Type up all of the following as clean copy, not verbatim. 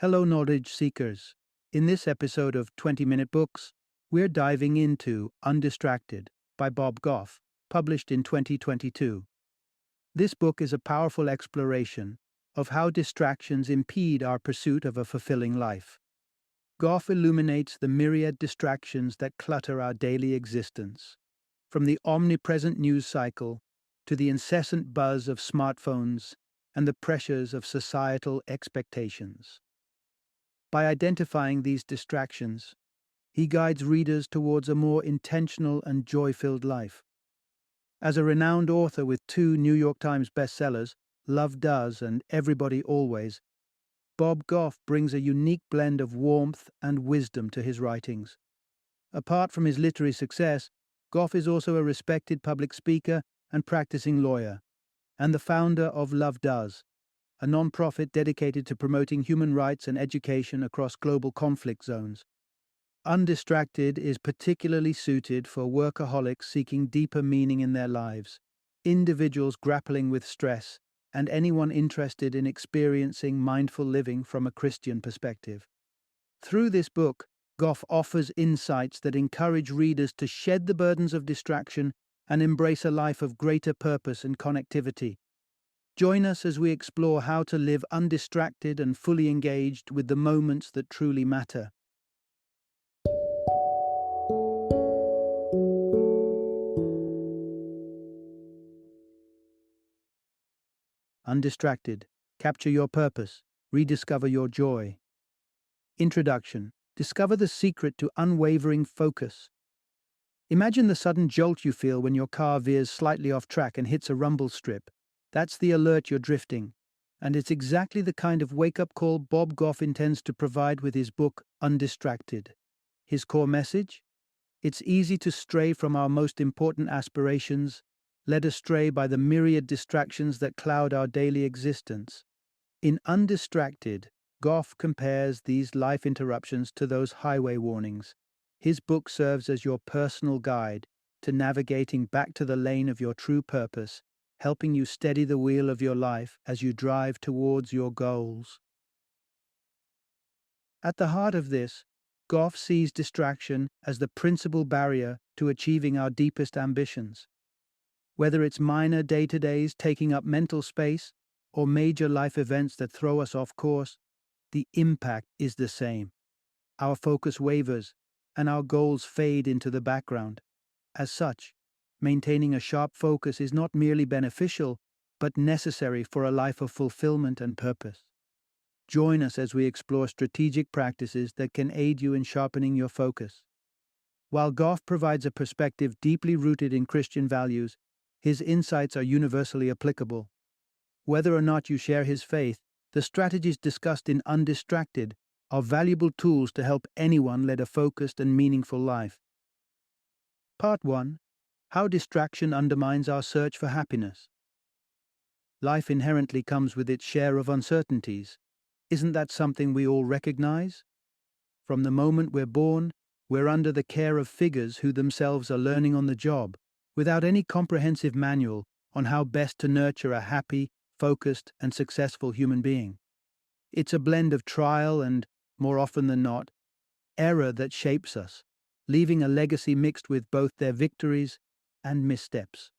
Hello, knowledge seekers. In this episode of 20-Minute Books, we're diving into Undistracted by Bob Goff, published in 2022. This book is a powerful exploration of how distractions impede our pursuit of a fulfilling life. Goff illuminates the myriad distractions that clutter our daily existence, from the omnipresent news cycle to the incessant buzz of smartphones and the pressures of societal expectations. By identifying these distractions, he guides readers towards a more intentional and joy-filled life. As a renowned author with two New York Times bestsellers, Love Does and Everybody Always, Bob Goff brings a unique blend of warmth and wisdom to his writings. Apart from his literary success, Goff is also a respected public speaker and practicing lawyer, and the founder of Love Does, a non-profit dedicated to promoting human rights and education across global conflict zones. Undistracted is particularly suited for workaholics seeking deeper meaning in their lives, individuals grappling with stress, and anyone interested in experiencing mindful living from a Christian perspective. Through this book, Goff offers insights that encourage readers to shed the burdens of distraction and embrace a life of greater purpose and connectivity. Join us as we explore how to live undistracted and fully engaged with the moments that truly matter. Undistracted. Capture your purpose. Rediscover your joy. Introduction. Discover the secret to unwavering focus. Imagine the sudden jolt you feel when your car veers slightly off track and hits a rumble strip. That's the alert you're drifting, and it's exactly the kind of wake-up call Bob Goff intends to provide with his book, Undistracted. His core message? It's easy to stray from our most important aspirations, led astray by the myriad distractions that cloud our daily existence. In Undistracted, Goff compares these life interruptions to those highway warnings. His book serves as your personal guide to navigating back to the lane of your true purpose, helping you steady the wheel of your life as you drive towards your goals. At the heart of this, Goff sees distraction as the principal barrier to achieving our deepest ambitions. Whether it's minor day-to-days taking up mental space or major life events that throw us off course, the impact is the same. Our focus wavers, and our goals fade into the background. As such, maintaining a sharp focus is not merely beneficial, but necessary for a life of fulfillment and purpose. Join us as we explore strategic practices that can aid you in sharpening your focus. While Goff provides a perspective deeply rooted in Christian values, his insights are universally applicable. Whether or not you share his faith, the strategies discussed in Undistracted are valuable tools to help anyone lead a focused and meaningful life. Part 1. How distraction undermines our search for happiness. Life inherently comes with its share of uncertainties. Isn't that something we all recognize? From the moment we're born, we're under the care of figures who themselves are learning on the job, without any comprehensive manual on how best to nurture a happy, focused, and successful human being. It's a blend of trial and, more often than not, error that shapes us, leaving a legacy mixed with both their victories and missteps.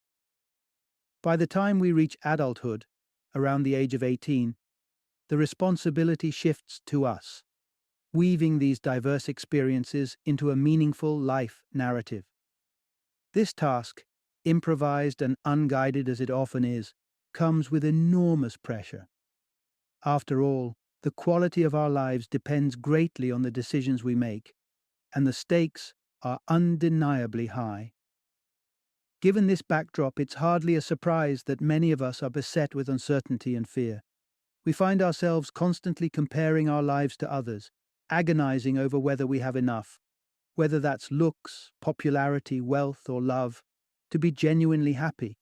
By the time we reach adulthood, around the age of 18, the responsibility shifts to us, weaving these diverse experiences into a meaningful life narrative. This task, improvised and unguided as it often is, comes with enormous pressure. After all, the quality of our lives depends greatly on the decisions we make, and the stakes are undeniably high. Given this backdrop, it's hardly a surprise that many of us are beset with uncertainty and fear. We find ourselves constantly comparing our lives to others, agonizing over whether we have enough, whether that's looks, popularity, wealth, or love, to be genuinely happy.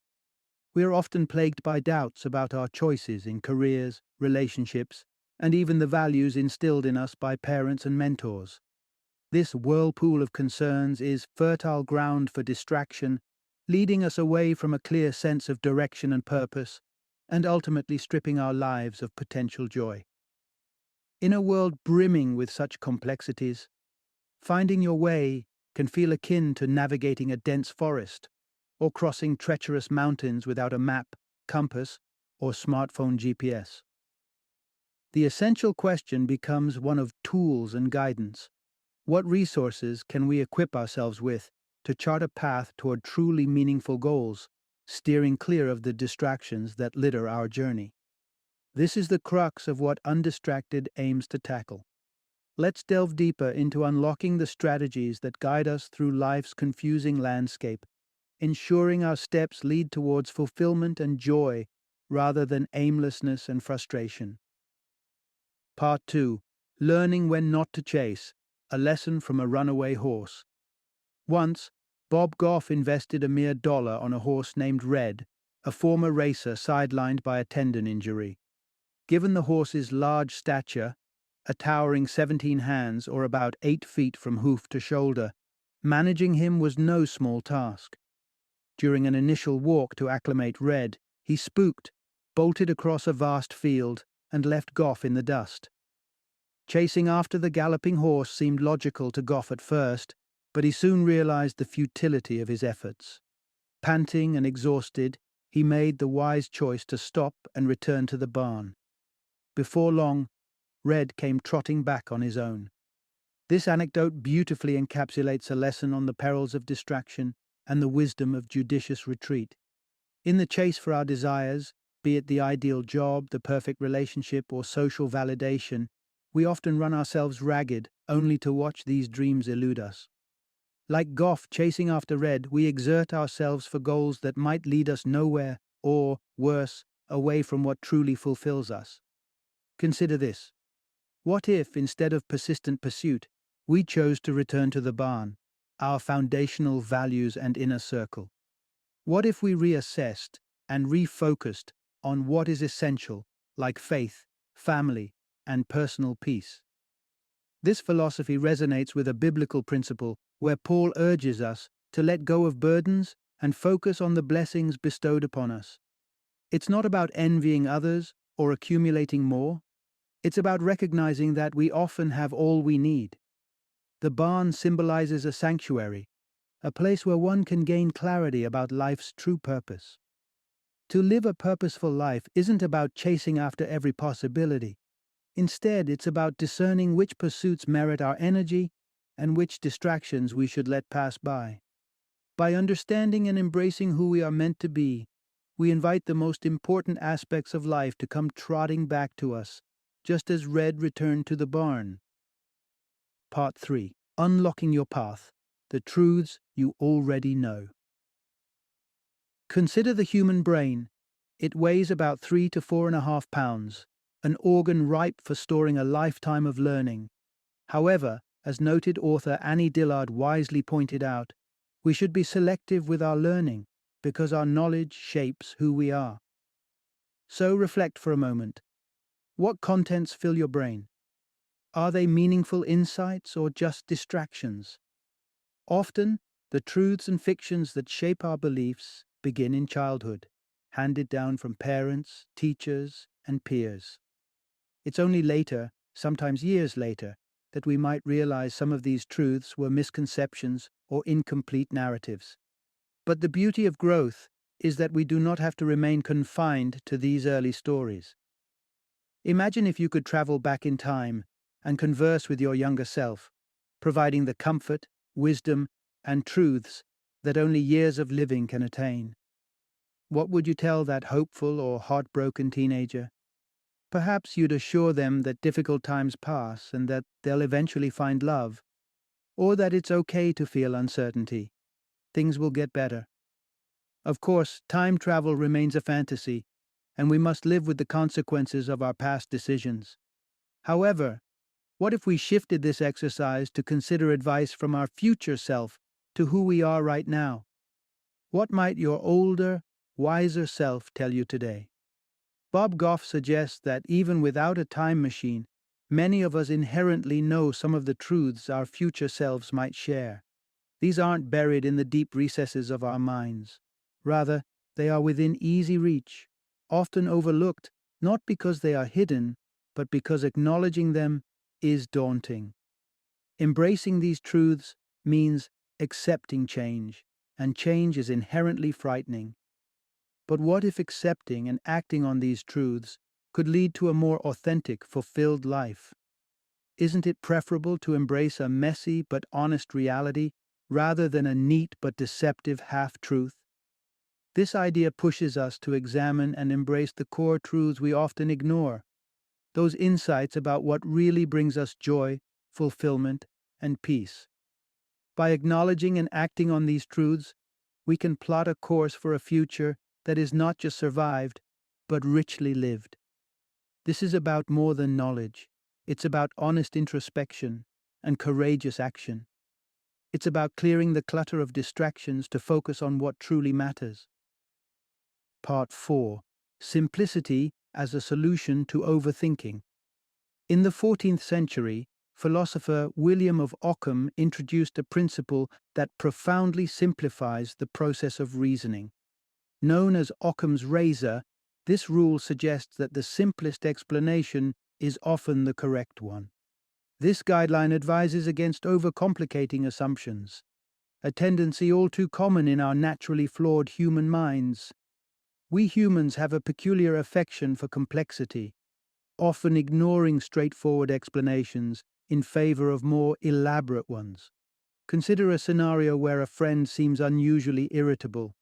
We are often plagued by doubts about our choices in careers, relationships, and even the values instilled in us by parents and mentors. This whirlpool of concerns is fertile ground for distraction, leading us away from a clear sense of direction and purpose, and ultimately stripping our lives of potential joy. In a world brimming with such complexities, finding your way can feel akin to navigating a dense forest or crossing treacherous mountains without a map, compass, or smartphone GPS. The essential question becomes one of tools and guidance. What resources can we equip ourselves with to chart a path toward truly meaningful goals, steering clear of the distractions that litter our journey? This is the crux of what Undistracted aims to tackle. Let's delve deeper into unlocking the strategies that guide us through life's confusing landscape, ensuring our steps lead towards fulfillment and joy rather than aimlessness and frustration. Part 2. Learning when not to chase, a lesson from a runaway horse. Once, Bob Goff invested a mere dollar on a horse named Red, a former racer sidelined by a tendon injury. Given the horse's large stature, a towering 17 hands or about 8 feet from hoof to shoulder, managing him was no small task. During an initial walk to acclimate Red, he spooked, bolted across a vast field, and left Goff in the dust. Chasing after the galloping horse seemed logical to Goff at first, but he soon realized the futility of his efforts. Panting and exhausted, he made the wise choice to stop and return to the barn. Before long, Red came trotting back on his own. This anecdote beautifully encapsulates a lesson on the perils of distraction and the wisdom of judicious retreat. In the chase for our desires, be it the ideal job, the perfect relationship, or social validation, we often run ourselves ragged only to watch these dreams elude us. Like Goff chasing after Red, we exert ourselves for goals that might lead us nowhere or, worse, away from what truly fulfills us. Consider this. What if, instead of persistent pursuit, we chose to return to the barn, our foundational values and inner circle? What if we reassessed and refocused on what is essential, like faith, family, and personal peace? This philosophy resonates with a biblical principle where Paul urges us to let go of burdens and focus on the blessings bestowed upon us. It's not about envying others or accumulating more. It's about recognizing that we often have all we need. The barn symbolizes a sanctuary, a place where one can gain clarity about life's true purpose. To live a purposeful life isn't about chasing after every possibility. Instead, it's about discerning which pursuits merit our energy and which distractions we should let pass by. By understanding and embracing who we are meant to be, we invite the most important aspects of life to come trotting back to us, just as Red returned to the barn. Part 3. Unlocking your path, the truths you already know. Consider the human brain. It weighs about 3 to 4.5 pounds, an organ ripe for storing a lifetime of learning. However, as noted author Annie Dillard wisely pointed out, we should be selective with our learning because our knowledge shapes who we are. So reflect for a moment. What contents fill your brain? Are they meaningful insights or just distractions? Often, the truths and fictions that shape our beliefs begin in childhood, handed down from parents, teachers, and peers. It's only later, sometimes years later, that we might realize some of these truths were misconceptions or incomplete narratives. But the beauty of growth is that we do not have to remain confined to these early stories. Imagine if you could travel back in time and converse with your younger self, providing the comfort, wisdom, and truths that only years of living can attain. What would you tell that hopeful or heartbroken teenager? Perhaps you'd assure them that difficult times pass and that they'll eventually find love, or that it's okay to feel uncertainty. Things will get better. Of course, time travel remains a fantasy, and we must live with the consequences of our past decisions. However, what if we shifted this exercise to consider advice from our future self to who we are right now? What might your older, wiser self tell you today? Bob Goff suggests that even without a time machine, many of us inherently know some of the truths our future selves might share. These aren't buried in the deep recesses of our minds. Rather, they are within easy reach, often overlooked, not because they are hidden, but because acknowledging them is daunting. Embracing these truths means accepting change, and change is inherently frightening. But what if accepting and acting on these truths could lead to a more authentic, fulfilled life? Isn't it preferable to embrace a messy but honest reality rather than a neat but deceptive half-truth? This idea pushes us to examine and embrace the core truths we often ignore, those insights about what really brings us joy, fulfillment, and peace. By acknowledging and acting on these truths, we can plot a course for a future that is not just survived, but richly lived. This is about more than knowledge. It's about honest introspection and courageous action. It's about clearing the clutter of distractions to focus on what truly matters. Part 4. Simplicity as a solution to overthinking. In the 14th century, philosopher William of Ockham introduced a principle that profoundly simplifies the process of reasoning. Known as Occam's razor, this rule suggests that the simplest explanation is often the correct one. This guideline advises against overcomplicating assumptions, a tendency all too common in our naturally flawed human minds. We humans have a peculiar affection for complexity, often ignoring straightforward explanations in favor of more elaborate ones. Consider a scenario where a friend seems unusually irritable.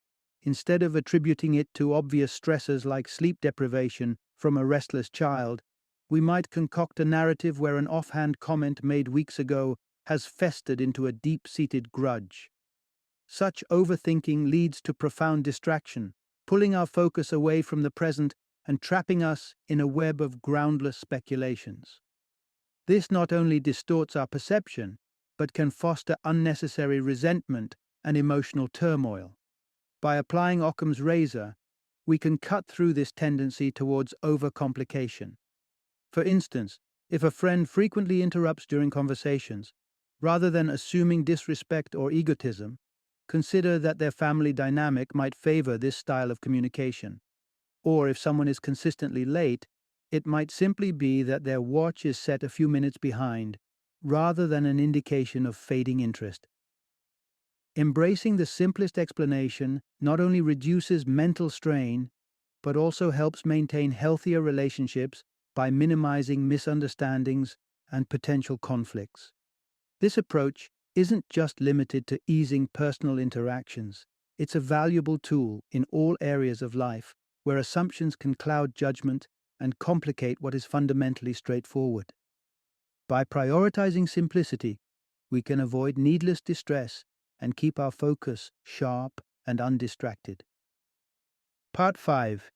Instead of attributing it to obvious stressors like sleep deprivation from a restless child, we might concoct a narrative where an offhand comment made weeks ago has festered into a deep-seated grudge. Such overthinking leads to profound distraction, pulling our focus away from the present and trapping us in a web of groundless speculations. This not only distorts our perception, but can foster unnecessary resentment and emotional turmoil. By applying Occam's razor, we can cut through this tendency towards overcomplication. For instance, if a friend frequently interrupts during conversations, rather than assuming disrespect or egotism, consider that their family dynamic might favor this style of communication. Or if someone is consistently late, it might simply be that their watch is set a few minutes behind, rather than an indication of fading interest. Embracing the simplest explanation not only reduces mental strain, but also helps maintain healthier relationships by minimizing misunderstandings and potential conflicts. This approach isn't just limited to easing personal interactions. It's a valuable tool in all areas of life where assumptions can cloud judgment and complicate what is fundamentally straightforward. By prioritizing simplicity, we can avoid needless distress and keep our focus sharp and undistracted. Part 5.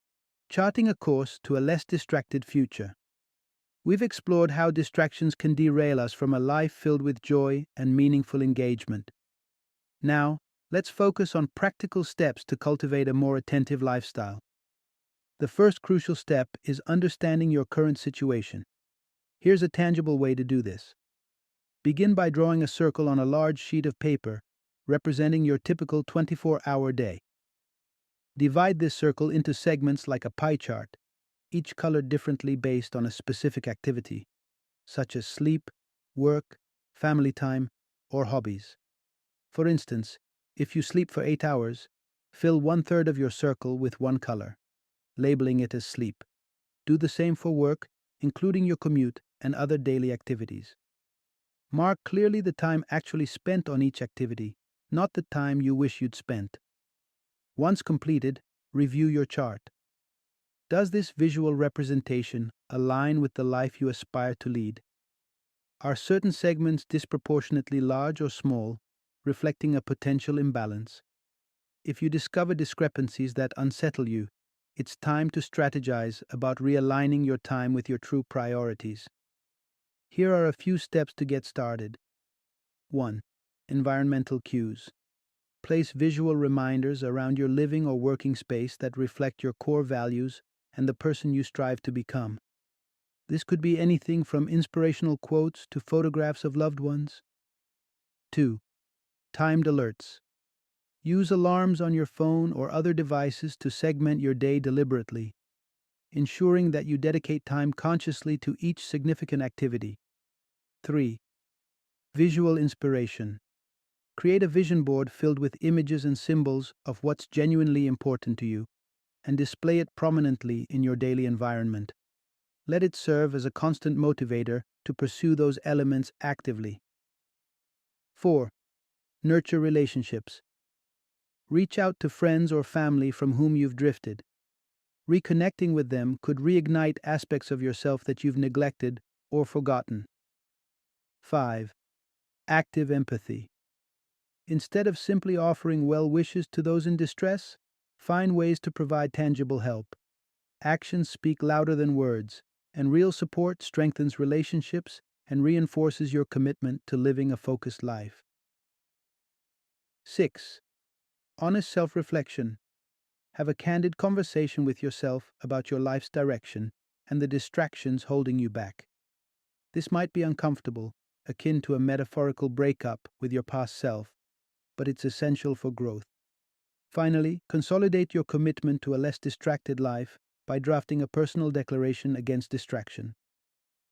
Charting a course to a less distracted future. We've explored how distractions can derail us from a life filled with joy and meaningful engagement. Now, let's focus on practical steps to cultivate a more attentive lifestyle. The first crucial step is understanding your current situation. Here's a tangible way to do this. Begin by drawing a circle on a large sheet of paper representing your typical 24-hour day. Divide this circle into segments like a pie chart, each colored differently based on a specific activity, such as sleep, work, family time, or hobbies. For instance, if you sleep for 8 hours, fill 1/3 of your circle with one color, labeling it as sleep. Do the same for work, including your commute and other daily activities. Mark clearly the time actually spent on each activity, not the time you wish you'd spent. Once completed, review your chart. Does this visual representation align with the life you aspire to lead? Are certain segments disproportionately large or small, reflecting a potential imbalance? If you discover discrepancies that unsettle you, it's time to strategize about realigning your time with your true priorities. Here are a few steps to get started. 1. Environmental cues. Place visual reminders around your living or working space that reflect your core values and the person you strive to become. This could be anything from inspirational quotes to photographs of loved ones. 2. Timed alerts. Use alarms on your phone or other devices to segment your day deliberately. ensuring that you dedicate time consciously to each significant activity. 3. Visual inspiration. Create a vision board filled with images and symbols of what's genuinely important to you, and display it prominently in your daily environment. Let it serve as a constant motivator to pursue those elements actively. 4. Nurture relationships. Reach out to friends or family from whom you've drifted. Reconnecting with them could reignite aspects of yourself that you've neglected or forgotten. 5. Active empathy. Instead of simply offering well wishes to those in distress, find ways to provide tangible help. Actions speak louder than words, and real support strengthens relationships and reinforces your commitment to living a focused life. 6. Honest self-reflection. Have a candid conversation with yourself about your life's direction and the distractions holding you back. This might be uncomfortable, akin to a metaphorical breakup with your past self, but it's essential for growth. Finally, consolidate your commitment to a less distracted life by drafting a personal declaration against distraction.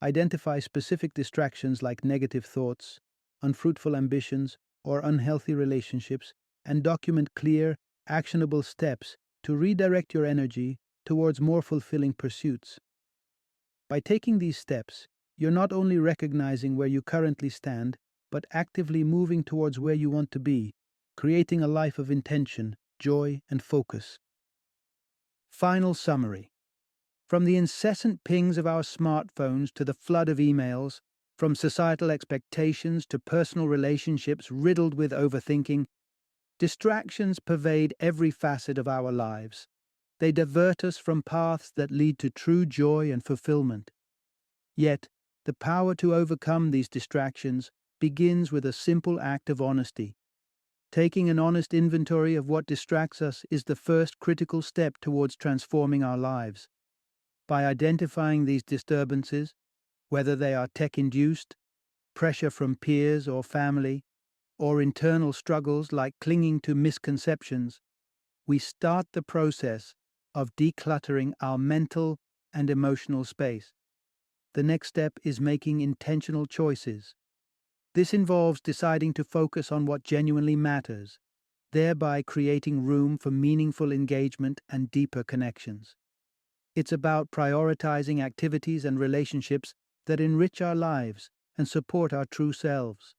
Identify specific distractions like negative thoughts, unfruitful ambitions, or unhealthy relationships, and document clear, actionable steps to redirect your energy towards more fulfilling pursuits. By taking these steps, you're not only recognizing where you currently stand, but actively moving towards where you want to be, creating a life of intention, joy, and focus. Final summary. From the incessant pings of our smartphones to the flood of emails, from societal expectations to personal relationships riddled with overthinking, distractions pervade every facet of our lives. They divert us from paths that lead to true joy and fulfillment. Yet, the power to overcome these distractions begins with a simple act of honesty. Taking an honest inventory of what distracts us is the first critical step towards transforming our lives. By identifying these disturbances, whether they are tech-induced, pressure from peers or family, or internal struggles like clinging to misconceptions, we start the process of decluttering our mental and emotional space. The next step is making intentional choices. This involves deciding to focus on what genuinely matters, thereby creating room for meaningful engagement and deeper connections. It's about prioritizing activities and relationships that enrich our lives and support our true selves.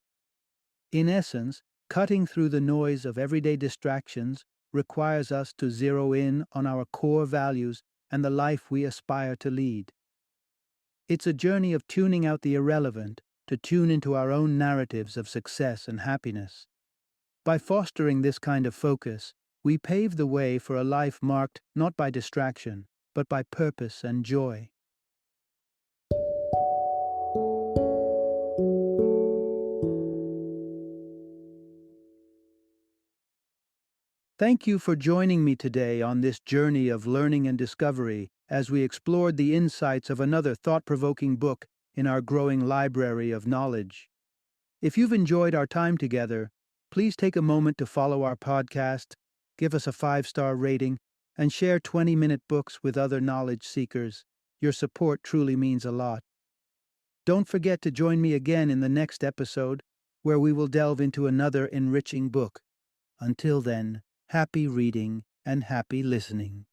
In essence, cutting through the noise of everyday distractions requires us to zero in on our core values and the life we aspire to lead. It's a journey of tuning out the irrelevant to tune into our own narratives of success and happiness. By fostering this kind of focus, we pave the way for a life marked not by distraction, but by purpose and joy. Thank you for joining me today on this journey of learning and discovery as we explored the insights of another thought-provoking book in our growing library of knowledge. If you've enjoyed our time together, please take a moment to follow our podcast, give us a 5-star rating, and share 20-minute books with other knowledge seekers. Your support truly means a lot. Don't forget to join me again in the next episode, where we will delve into another enriching book. Until then, happy reading and happy listening.